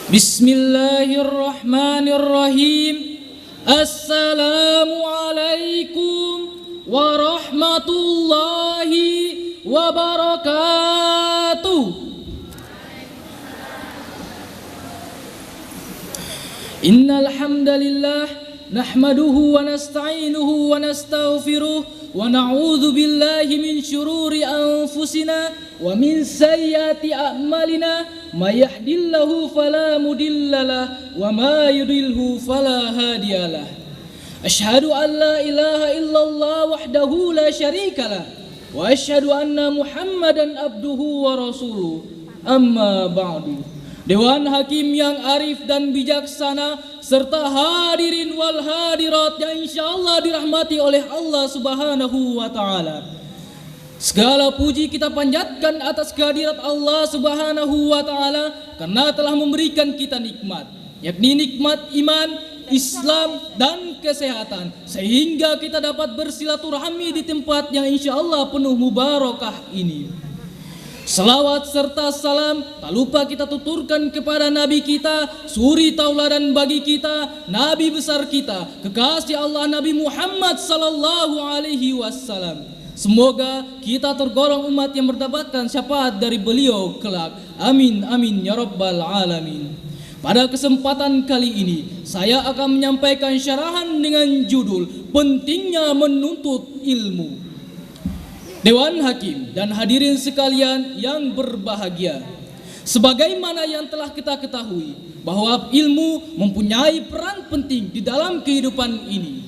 Bismillahirrahmanirrahim. Assalamualaikum warahmatullahi wabarakatuh. Innal hamdalillah nahmaduhu wa nasta'inuhu wa nastaghfiruh wa na'udzu billahi min syururi anfusina wa min sayyiati a'malina may yahdihillahu fala mudhillalah wa may yudlilhu fala hadiyalah. Asyhadu an la ilaha illallah wahdahu la syarikalah wa asyhadu anna Muhammadan abduhu wa rasuluh. Amma ba'du. Dewan Hakim yang arif dan bijaksana serta hadirin wal hadirat yang insyaallah dirahmati oleh Allah Subhanahu wa taala. Segala puji kita panjatkan atas kehadirat Allah Subhanahu wa taala karena telah memberikan kita nikmat, yakni nikmat iman, Islam dan kesehatan, sehingga kita dapat bersilaturahmi di tempat yang insyaallah penuh mubarakah ini. Salawat serta salam tak lupa kita tuturkan kepada Nabi kita, suri tauladan bagi kita, Nabi besar kita, kekasih Allah Nabi Muhammad sallallahu alaihi wasallam. Semoga kita tergolong umat yang mendapatkan syafaat dari beliau kelak. Amin amin ya rabbal alamin. Pada kesempatan kali ini saya akan menyampaikan syarahan dengan judul Pentingnya Menuntut Ilmu. Dewan Hakim dan hadirin sekalian yang berbahagia, sebagaimana yang telah kita ketahui bahwa ilmu mempunyai peran penting di dalam kehidupan ini.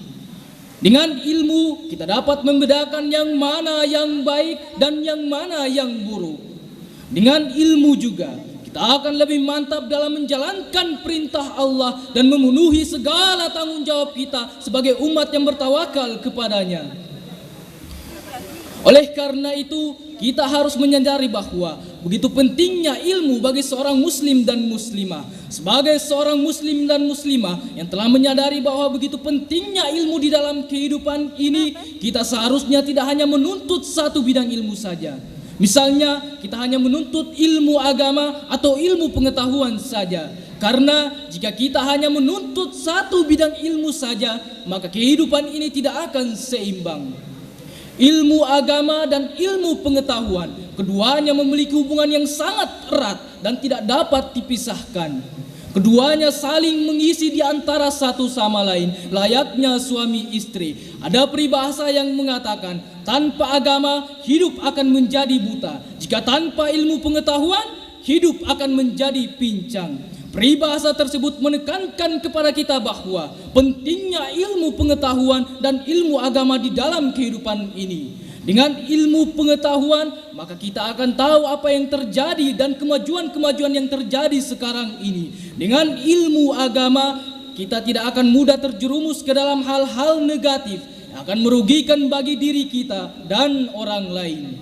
Dengan ilmu kita dapat membedakan yang mana yang baik dan yang mana yang buruk. Dengan ilmu juga kita akan lebih mantap dalam menjalankan perintah Allah dan memenuhi segala tanggung jawab kita sebagai umat yang bertawakal kepadanya. Oleh karena itu, kita harus menyadari bahwa begitu pentingnya ilmu bagi seorang muslim dan muslimah. Sebagai seorang muslim dan muslimah yang telah menyadari bahwa begitu pentingnya ilmu di dalam kehidupan ini, kita seharusnya tidak hanya menuntut satu bidang ilmu saja. Misalnya, kita hanya menuntut ilmu agama atau ilmu pengetahuan saja. Karena jika kita hanya menuntut satu bidang ilmu saja, maka kehidupan ini tidak akan seimbang. Ilmu agama dan ilmu pengetahuan, keduanya memiliki hubungan yang sangat erat dan tidak dapat dipisahkan. Keduanya saling mengisi di antara satu sama lain, layaknya suami istri. Ada peribahasa yang mengatakan, tanpa agama hidup akan menjadi buta. Jika tanpa ilmu pengetahuan, hidup akan menjadi pincang. Peribahasa tersebut menekankan kepada kita bahwa pentingnya ilmu pengetahuan dan ilmu agama di dalam kehidupan ini. Dengan ilmu pengetahuan, maka kita akan tahu apa yang terjadi dan kemajuan-kemajuan yang terjadi sekarang ini. Dengan ilmu agama, kita tidak akan mudah terjerumus ke dalam hal-hal negatif yang akan merugikan bagi diri kita dan orang lain.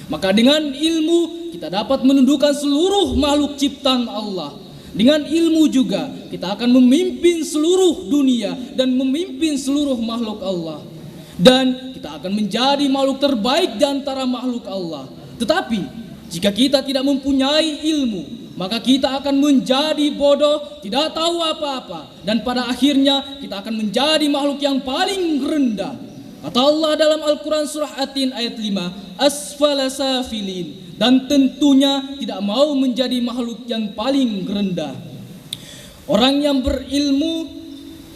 Maka dengan ilmu, kita dapat menundukkan seluruh makhluk ciptaan Allah. Dengan ilmu juga kita akan memimpin seluruh dunia dan memimpin seluruh makhluk Allah. Dan kita akan menjadi makhluk terbaik di antara makhluk Allah. Tetapi jika kita tidak mempunyai ilmu, maka kita akan menjadi bodoh, tidak tahu apa-apa, dan pada akhirnya kita akan menjadi makhluk yang paling rendah. Kata Allah dalam Al-Quran surah At-Tin ayat 5, asfala safilin. Dan tentunya tidak mau menjadi makhluk yang paling rendah. Orang yang berilmu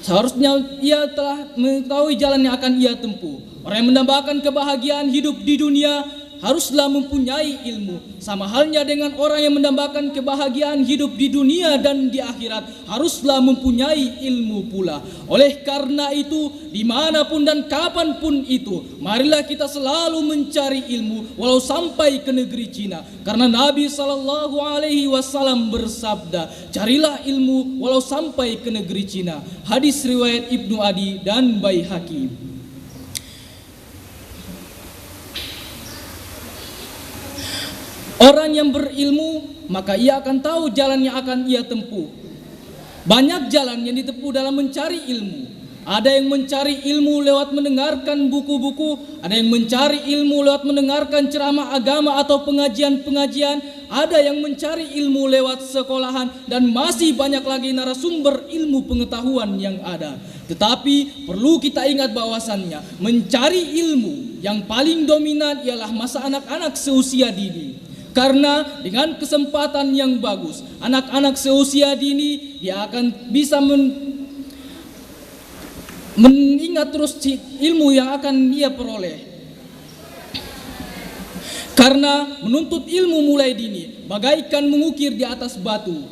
seharusnya ia telah mengetahui jalan yang akan ia tempuh. Orang yang mendambakan kebahagiaan hidup di dunia haruslah mempunyai ilmu. Sama halnya dengan orang yang mendambakan kebahagiaan hidup di dunia dan di akhirat, haruslah mempunyai ilmu pula. Oleh karena itu, dimanapun dan kapanpun itu, marilah kita selalu mencari ilmu walau sampai ke negeri Cina. Karena Nabi SAW bersabda, carilah ilmu walau sampai ke negeri Cina. Hadis riwayat Ibnu Adi dan Baihaqi. Orang yang berilmu, maka ia akan tahu jalan yang akan ia tempuh. Banyak jalan yang ditempuh dalam mencari ilmu. Ada yang mencari ilmu lewat mendengarkan buku-buku, ada yang mencari ilmu lewat mendengarkan ceramah agama atau pengajian-pengajian, ada yang mencari ilmu lewat sekolahan dan masih banyak lagi narasumber ilmu pengetahuan yang ada. Tetapi perlu kita ingat bahwasannya mencari ilmu yang paling dominan ialah masa anak-anak seusia dini. Karena dengan kesempatan yang bagus, anak-anak seusia dini dia akan bisa mengingat terus ilmu yang akan dia peroleh. Karena menuntut ilmu mulai dini bagaikan mengukir di atas batu.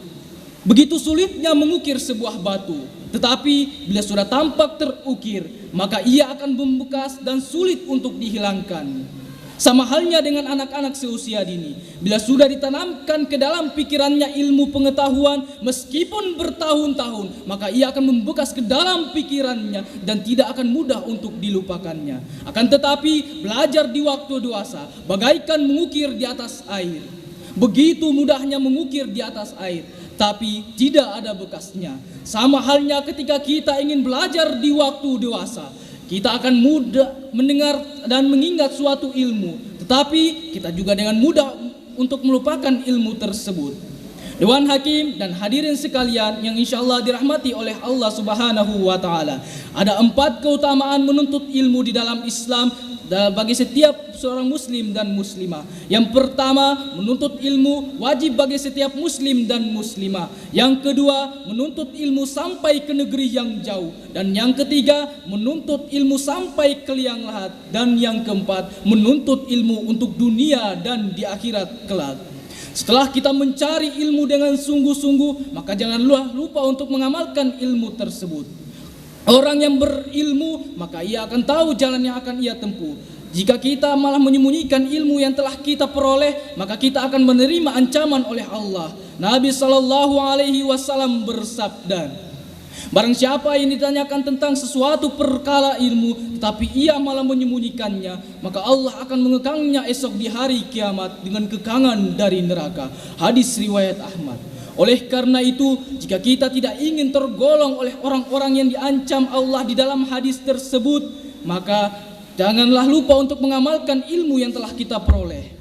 Begitu sulitnya mengukir sebuah batu, tetapi bila sudah tampak terukir, maka ia akan membekas dan sulit untuk dihilangkan. Sama halnya dengan anak-anak seusia dini. Bila sudah ditanamkan ke dalam pikirannya ilmu pengetahuan, meskipun bertahun-tahun, maka ia akan membekas ke dalam pikirannya dan tidak akan mudah untuk dilupakannya. Akan tetapi belajar di waktu dewasa bagaikan mengukir di atas air. Begitu mudahnya mengukir di atas air, tapi tidak ada bekasnya. Sama halnya ketika kita ingin belajar di waktu dewasa, kita akan mudah mendengar dan mengingat suatu ilmu, tetapi kita juga dengan mudah untuk melupakan ilmu tersebut. Dewan Hakim dan hadirin sekalian yang insyaallah dirahmati oleh Allah Subhanahu wa taala. Ada 4 keutamaan menuntut ilmu di dalam Islam bagi setiap seorang muslim dan muslimah. Yang pertama, menuntut ilmu wajib bagi setiap muslim dan muslimah. Yang kedua, menuntut ilmu sampai ke negeri yang jauh. Dan yang ketiga, menuntut ilmu sampai ke liang lahat. Dan yang keempat, menuntut ilmu untuk dunia dan di akhirat kelak. Setelah kita mencari ilmu dengan sungguh-sungguh, maka janganlah lupa untuk mengamalkan ilmu tersebut. Orang yang berilmu, maka ia akan tahu jalan yang akan ia tempuh. Jika kita malah menyembunyikan ilmu yang telah kita peroleh, maka kita akan menerima ancaman oleh Allah. Nabi SAW bersabda, barang siapa yang ditanyakan tentang sesuatu perkara ilmu, tetapi ia malah menyembunyikannya, maka Allah akan mengekangnya esok di hari kiamat dengan kekangan dari neraka. Hadis riwayat Ahmad. Oleh karena itu, jika kita tidak ingin tergolong oleh orang-orang yang diancam Allah di dalam hadis tersebut, maka janganlah lupa untuk mengamalkan ilmu yang telah kita peroleh.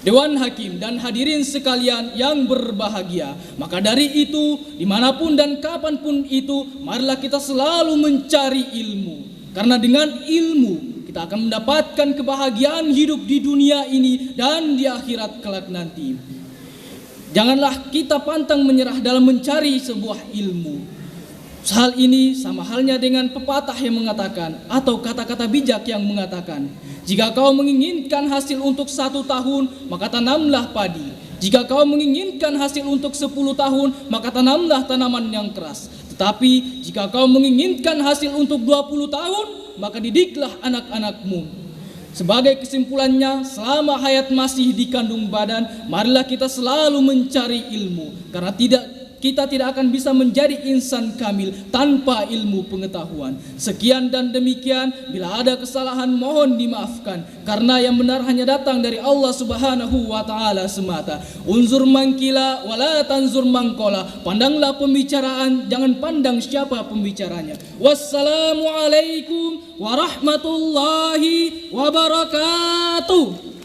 Dewan Hakim dan hadirin sekalian yang berbahagia, maka dari itu, dimanapun dan kapanpun itu, marilah kita selalu mencari ilmu. Karena dengan ilmu, kita akan mendapatkan kebahagiaan hidup di dunia ini dan di akhirat kelak nanti. Janganlah kita pantang menyerah dalam mencari sebuah ilmu. Hal ini sama halnya dengan pepatah yang mengatakan, atau kata-kata bijak yang mengatakan, jika kau menginginkan hasil untuk 1 tahun, maka tanamlah padi. Jika kau menginginkan hasil untuk 10 tahun, maka tanamlah tanaman yang keras. Tetapi jika kau menginginkan hasil untuk 20 tahun, maka didiklah anak-anakmu. Sebagai kesimpulannya, selama hayat masih di kandung badan, marilah kita selalu mencari ilmu. Karena kita tidak akan bisa menjadi insan kamil tanpa ilmu pengetahuan. Sekian dan demikian, bila ada kesalahan mohon dimaafkan, karena yang benar hanya datang dari Allah Subhanahu wa taala semata. Unzur mangkila wala tanzur mangkola. Pandanglah pembicaraan, jangan pandang siapa pembicaranya. Wassalamualaikum warahmatullahi wabarakatuh.